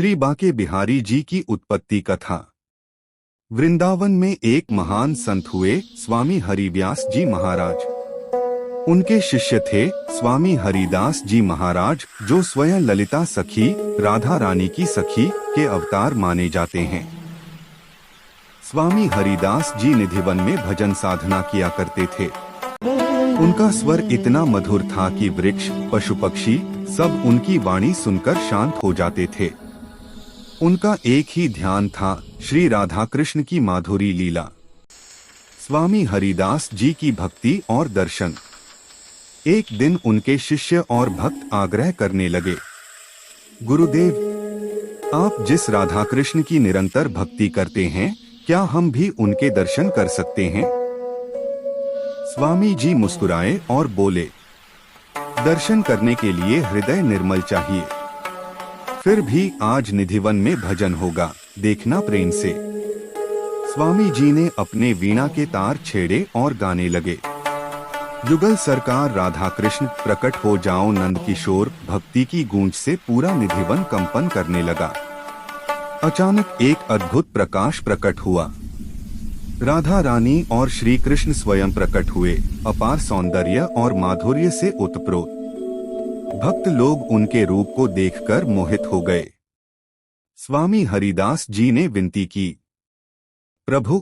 श्री बाके बिहारी जी की उत्पत्ति कथा। वृंदावन में एक महान संत हुए स्वामी हरिव्यास जी महाराज। उनके शिष्य थे स्वामी हरिदास जी महाराज, जो स्वयं ललिता सखी राधा रानी की सखी के अवतार माने जाते हैं। स्वामी हरिदास जी निधिवन में भजन साधना किया करते थे। उनका स्वर इतना मधुर था कि वृक्ष, पशु पक्षी सब उनकी वाणी सुनकर शांत हो जाते थे। उनका एक ही ध्यान था, श्री राधा कृष्ण की माधुरी लीला, स्वामी हरिदास जी की भक्ति और दर्शन। एक दिन उनके शिष्य और भक्त आग्रह करने लगे, गुरुदेव, आप जिस राधा कृष्ण की निरंतर भक्ति करते हैं, क्या हम भी उनके दर्शन कर सकते हैं? स्वामी जी मुस्कुराए और बोले, दर्शन करने के लिए हृदय निर्मल चाहिए। फिर भी आज निधिवन में भजन होगा, देखना प्रेम से। स्वामी जी ने अपने वीणा के तार छेड़े और गाने लगे, युगल सरकार राधा कृष्ण प्रकट हो जाओ नंद किशोर। भक्ति की गूंज से पूरा निधिवन कंपन करने लगा। अचानक एक अद्भुत प्रकाश प्रकट हुआ। राधा रानी और श्री कृष्ण स्वयं प्रकट हुए, अपार सौंदर्य और माधुर्य से ओतप्रोत। भक्त लोग उनके रूप को देखकर मोहित हो गए। स्वामी हरिदास जी ने विनती की, प्रभु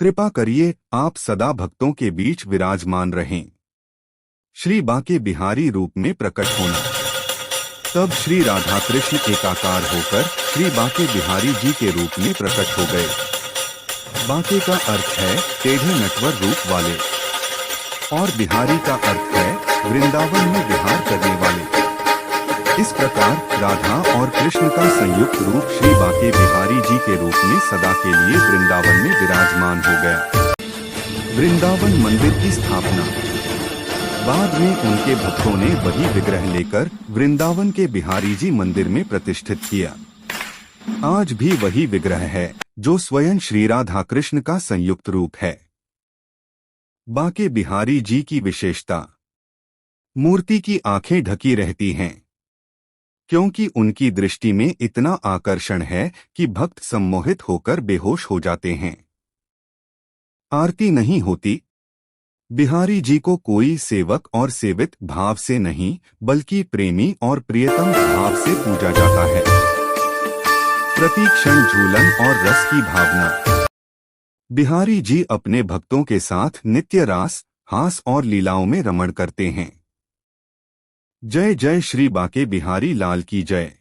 कृपा करिए, आप सदा भक्तों के बीच विराजमान रहें। श्री बाके बिहारी रूप में प्रकट होना। तब श्री राधा कृष्ण एकाकार होकर श्री बाके बिहारी जी के रूप में प्रकट हो गए। बाके का अर्थ है टेढ़े नटवर रूप वाले, और बिहारी का अर्थ है वृंदावन में विहार करने वाले। इस प्रकार राधा और कृष्ण का संयुक्त रूप श्री बाके बिहारी जी के रूप में सदा के लिए वृंदावन में विराजमान हो गया। वृंदावन मंदिर की स्थापना। बाद में उनके भक्तों ने वही विग्रह लेकर वृंदावन के बिहारी जी मंदिर में प्रतिष्ठित किया। आज भी वही विग्रह है, जो स्वयं श्री राधा कृष्ण का संयुक्त रूप है। बाके बिहारी जी की विशेषता, मूर्ति की आंखें ढकी रहती हैं, क्योंकि उनकी दृष्टि में इतना आकर्षण है कि भक्त सम्मोहित होकर बेहोश हो जाते हैं। आरती नहीं होती। बिहारी जी को कोई सेवक और सेवित भाव से नहीं, बल्कि प्रेमी और प्रियतम भाव से पूजा जाता है। प्रति क्षण झूलन और रस की भावना। बिहारी जी अपने भक्तों के साथ नित्य रास, हास और लीलाओं में रमण करते हैं। जय जय श्री बाके बिहारी लाल की जय।